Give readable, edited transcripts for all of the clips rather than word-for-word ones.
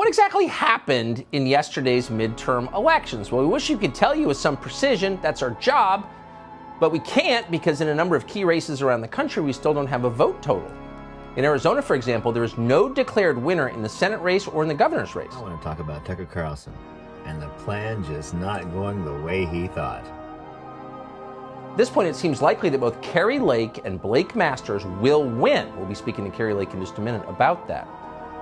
what exactly happened in yesterday's midterm elections? Well, we wish you could tell you with some precision. That's our job. But we can't because in a number of key races around the country, we still don't have a vote total. In Arizona, for example, there is no declared winner in the Senate race or in the governor's race. I want to talk about Tucker Carlson and the plan just not going the way he thought. At this point, it seems likely that both Kari Lake and Blake Masters will win. We'll be speaking to Kari Lake in just a minute about that.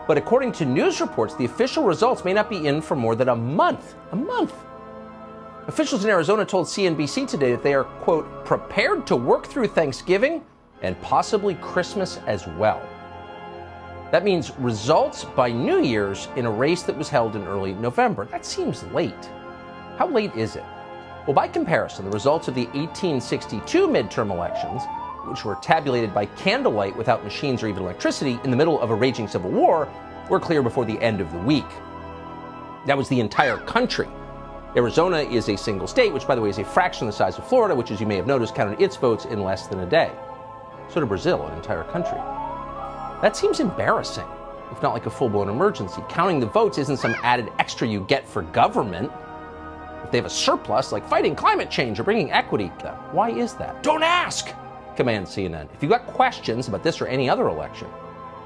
But according to news reports, the official results may not be in for more than a month. A month. Officials in Arizona told CNBC today that they are, quote, prepared to work through Thanksgiving and possibly Christmas as well. That means results by New Year's in a race that was held in early November. That seems late. How late is it? Well, by comparison, the results of the 1862 midterm elections, which were tabulated by candlelight without machines or even electricity in the middle of a raging civil war, were clear before the end of the week. That was the entire country. Arizona is a single state, which, by the way, is a fraction the size of Florida, which, as you may have noticed, counted its votes in less than a day. So did Brazil, an entire country. That seems embarrassing, if not like a full-blown emergency. Counting the votes isn't some added extra you get for government. If they have a surplus, like fighting climate change or bringing equity, why is that? Don't ask, commands CNN. If you've got questions about this or any other election,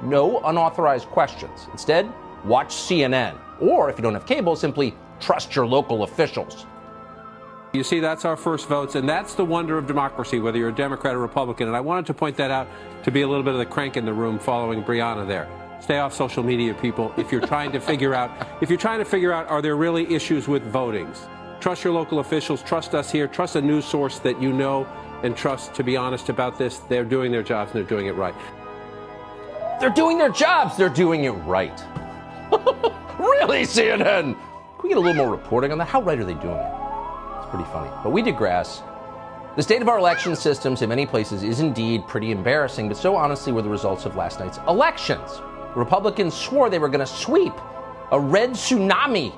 no unauthorized questions. Instead, watch CNN. Or if you don't have cable, simply trust your local officials. You see, that's our first votes, and that's the wonder of democracy, whether you're a Democrat or Republican. And I wanted to point that out to be a little bit of the crank in the room following Breonna there. Stay off social media, people, if you're trying to figure out, are there really issues with votings? Trust your local officials, trust us here, trust a news source that you know, and trust, to be honest about this, they're doing their jobs and they're doing it right. They're doing their jobs, they're doing it right. Really, CNN? Can we get a little more reporting on that? How right are they doing it? It's pretty funny. But we digress. The state of our election systems in many places is indeed pretty embarrassing, but so honestly were the results of last night's elections. Republicans swore they were going to sweep a red tsunami.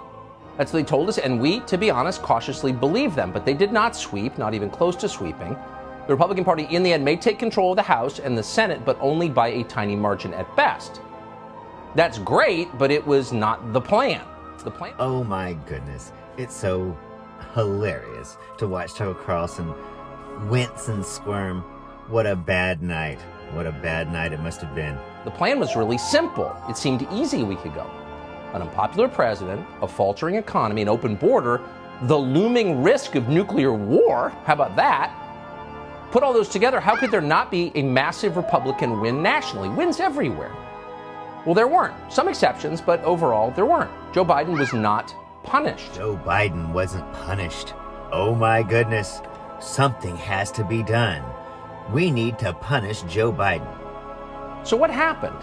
That's what they told us, and we, to be honest, cautiously believed them. But they did not sweep, not even close to sweeping. The Republican Party, in the end, may take control of the House and the Senate, but only by a tiny margin at best. That's great, but it was not the plan. The plan. Oh my goodness. It's so hilarious to watch Tucker Carlson wince and squirm. What a bad night. What a bad night it must have been. The plan was really simple. It seemed easy a week ago. An unpopular president, a faltering economy, an open border, the looming risk of nuclear war. How about that? Put all those together, how could there not be a massive Republican win nationally? Wins everywhere. Well, there weren't. Some exceptions, but overall, there weren't. Joe Biden was not punished. Joe Biden wasn't punished. Oh my goodness. Something has to be done. We need to punish Joe Biden. So what happened?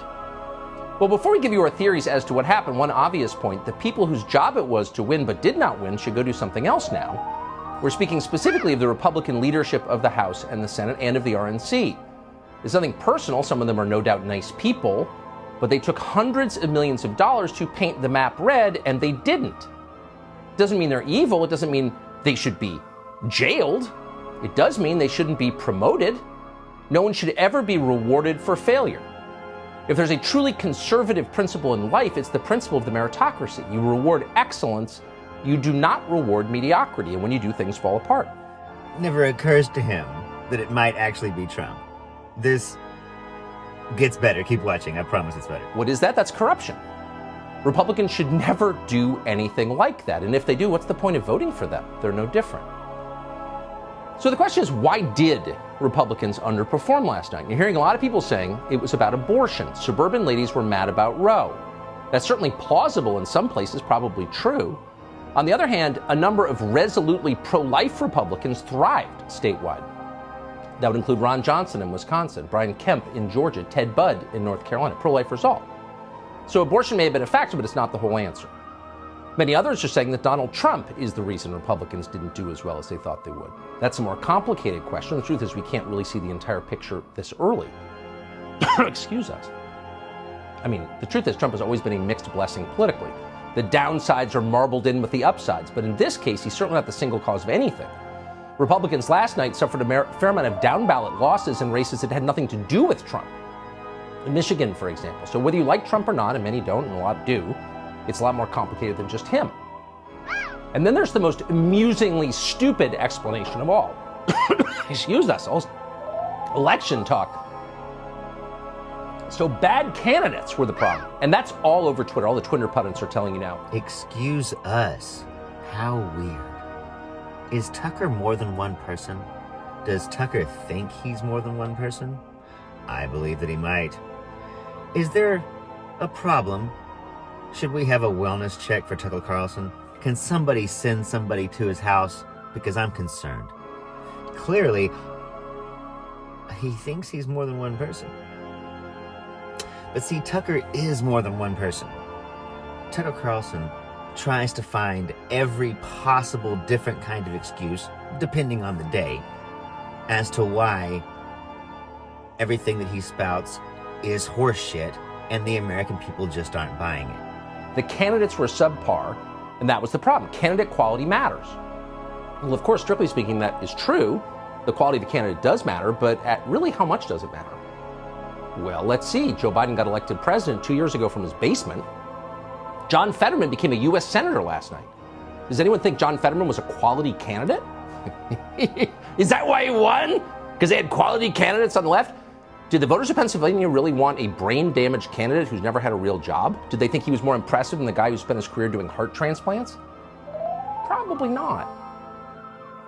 Well, before we give you our theories as to what happened, one obvious point, the people whose job it was to win but did not win should go do something else now. We're speaking specifically of the Republican leadership of the House and the Senate and of the RNC. It's nothing personal. Some of them are no doubt nice people, but they took hundreds of millions of dollars to paint the map red, and they didn't. It doesn't mean they're evil. It doesn't mean they should be jailed. It does mean they shouldn't be promoted. No one should ever be rewarded for failure. If there's a truly conservative principle in life, it's the principle of the meritocracy. You reward excellence. You do not reward mediocrity, and when you do, things fall apart. Never occurs to him that it might actually be Trump. This gets better. Keep watching. I promise it's better. What is that? That's corruption. Republicans should never do anything like that. And if they do, what's the point of voting for them? They're no different. So the question is, why did Republicans underperform last night? You're hearing a lot of people saying it was about abortion. Suburban ladies were mad about Roe. That's certainly plausible in some places, probably true. On the other hand, a number of resolutely pro-life Republicans thrived statewide. That would include Ron Johnson in Wisconsin, Brian Kemp in Georgia, Ted Budd in North Carolina, pro-lifers all. So abortion may have been a factor, but it's not the whole answer. Many others are saying that Donald Trump is the reason Republicans didn't do as well as they thought they would. That's a more complicated question. The truth is we can't really see the entire picture this early. Excuse us. I mean, the truth is Trump has always been a mixed blessing politically. The downsides are marbled in with the upsides, but in this case, he's certainly not the single cause of anything. Republicans last night suffered a fair amount of down-ballot losses in races that had nothing to do with Trump. In Michigan, for example. So whether you like Trump or not, and many don't, and a lot do, It's a lot more complicated than just him. And then there's the most amusingly stupid explanation of all. Excuse us, all election talk. So bad candidates were the problem. And that's all over Twitter. All the Twitter pundits are telling you now. Excuse us. How weird. Is Tucker more than one person? Does Tucker think he's more than one person? I believe that he might. Is there a problem? Should we have a wellness check for Tucker Carlson? Can somebody send somebody to his house? Because I'm concerned. Clearly, he thinks he's more than one person. But see, Tucker is more than one person. Tucker Carlson tries to find every possible different kind of excuse, depending on the day, as to why everything that he spouts is horseshit and the American people just aren't buying it. The candidates were subpar, and that was the problem. Candidate quality matters. Well, of course, strictly speaking, that is true. The quality of the candidate does matter, but at really how much does it matter? Well, let's see. Joe Biden got elected president 2 years ago from his basement. John Federman became a U.S. senator last night. Does anyone think John Federman was a quality candidate? Is that why he won? Because they had quality candidates on the left? Did the voters of Pennsylvania really want a brain-damaged candidate who's never had a real job? Did they think he was more impressive than the guy who spent his career doing heart transplants? Probably not.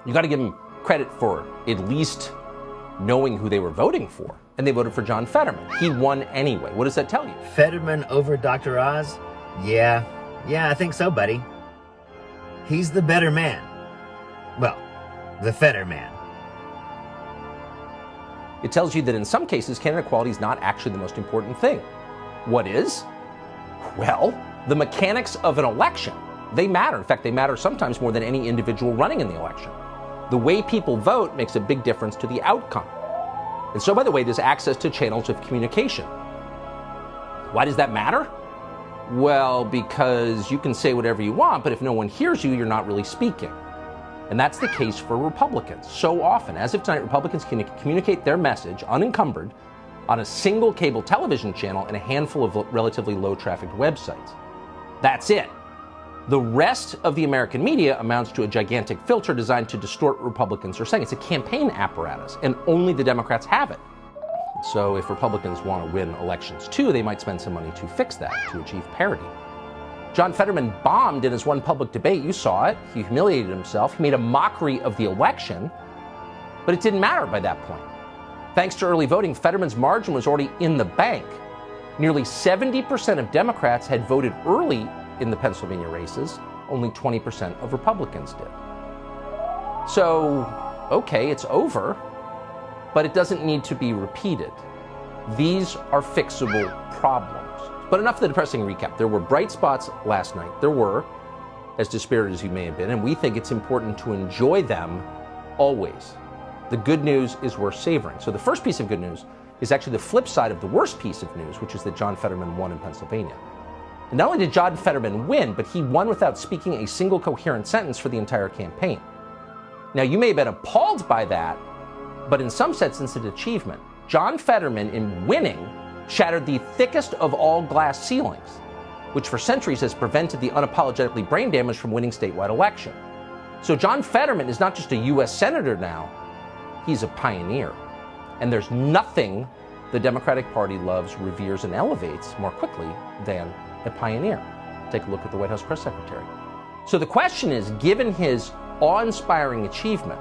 You got to give him credit for at least knowing who they were voting for. And they voted for John Federman. He won anyway. What does that tell you? Federman over Dr. Oz? Yeah, I think so, buddy. He's the better man. Well, the Federman. It tells you that in some cases, candidate quality is not actually the most important thing. What is? Well, the mechanics of an election. They matter. In fact, they matter sometimes more than any individual running in the election. The way people vote makes a big difference to the outcome. And so, by the way, there's access to channels of communication. Why does that matter? Well, because you can say whatever you want, but if no one hears you, you're not really speaking. And that's the case for Republicans. So often, as of tonight, Republicans can communicate their message unencumbered on a single cable television channel and a handful of relatively low-trafficked websites. That's it. The rest of the American media amounts to a gigantic filter designed to distort what Republicans are saying. It's a campaign apparatus, and only the Democrats have it. So if Republicans want to win elections too, they might spend some money to fix that, to achieve parity. John Federman bombed in his one public debate. You saw it. He humiliated himself. He made a mockery of the election, but it didn't matter by that point. Thanks to early voting, Federman's margin was already in the bank. Nearly 70% of Democrats had voted early in the Pennsylvania races. Only 20% of Republicans did. So, okay, it's over, but it doesn't need to be repeated. These are fixable problems. But enough of the depressing recap. There were bright spots last night. There were, as dispirited as you may have been, and we think it's important to enjoy them always. The good news is worth savoring. So the first piece of good news is actually the flip side of the worst piece of news, which is that John Federman won in Pennsylvania. And not only did John Federman win, but he won without speaking a single coherent sentence for the entire campaign. Now, you may have been appalled by that, but in some sense, it's an achievement. John Federman, in winning, shattered the thickest of all glass ceilings, which for centuries has prevented the unapologetically brain damaged from winning statewide election. So John Federman is not just a U.S. senator now, he's a pioneer. And there's nothing the Democratic Party loves, reveres, and elevates more quickly than a pioneer. Take a look at the White House press secretary. So the question is, given his awe-inspiring achievement,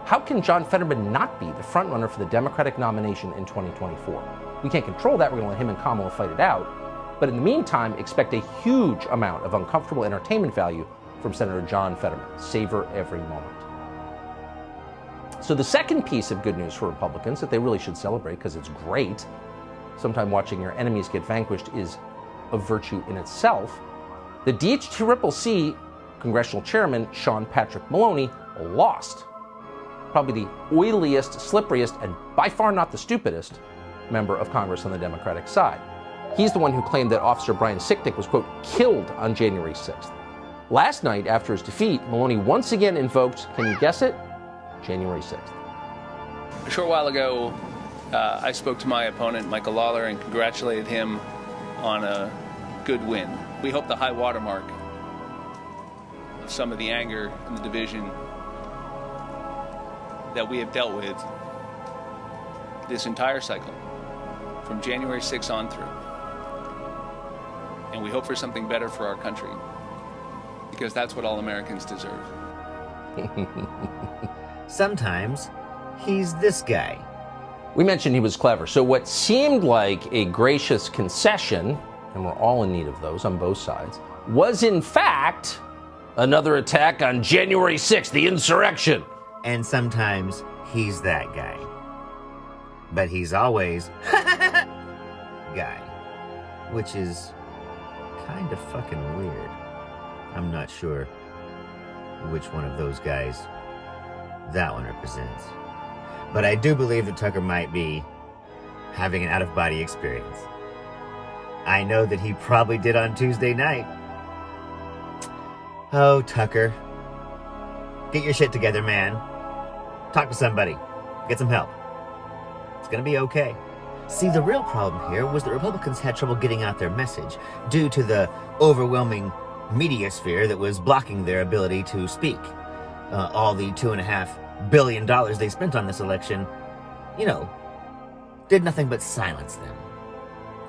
how can John Federman not be the frontrunner for the Democratic nomination in 2024? We can't control that. We're going to let him and Kamala fight it out. But in the meantime, expect a huge amount of uncomfortable entertainment value from Senator John Federman. Savor every moment. So the second piece of good news for Republicans that they really should celebrate, because it's great. Sometime watching your enemies get vanquished is a virtue in itself. The DHCCC Congressional Chairman Sean Patrick Maloney lost. Probably the oiliest, slipperiest, and by far not the stupidest member of Congress on the Democratic side. He's the one who claimed that Officer Brian Sicknick was, quote, killed on January 6th. Last night, after his defeat, Maloney once again invoked, can you guess it? January 6th. A short while ago, I spoke to my opponent, Michael Lawler, and congratulated him on a good win. We hope the high watermark of some of the anger and the division that we have dealt with this entire cycle, from January 6th on through. And we hope for something better for our country, because that's what all Americans deserve. Sometimes he's this guy. We mentioned he was clever. So what seemed like a gracious concession, and we're all in need of those on both sides, was in fact another attack on January 6th, the insurrection. And sometimes he's that guy. But he's always guy, which is kind of fucking weird. I'm not sure which one of those guys that one represents. But I do believe that Tucker might be having an out-of-body experience. I know that he probably did on Tuesday night. Oh, Tucker. Get your shit together, man. Talk to somebody. Get some help. It's gonna be okay. See, the real problem here was that Republicans had trouble getting out their message due to the overwhelming media sphere that was blocking their ability to speak. All the $2.5 billion they spent on this election, did nothing but silence them.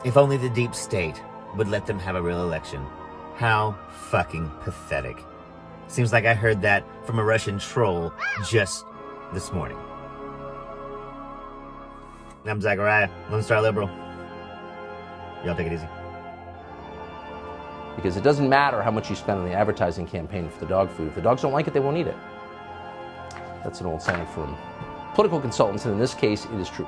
If only the deep state would let them have a real election. How fucking pathetic. Seems like I heard that from a Russian troll just this morning. I'm Zachariah, Lone Star Liberal. Y'all take it easy. Because it doesn't matter how much you spend on the advertising campaign for the dog food. If the dogs don't like it, they won't eat it. That's an old saying from political consultants, and in this case, it is true.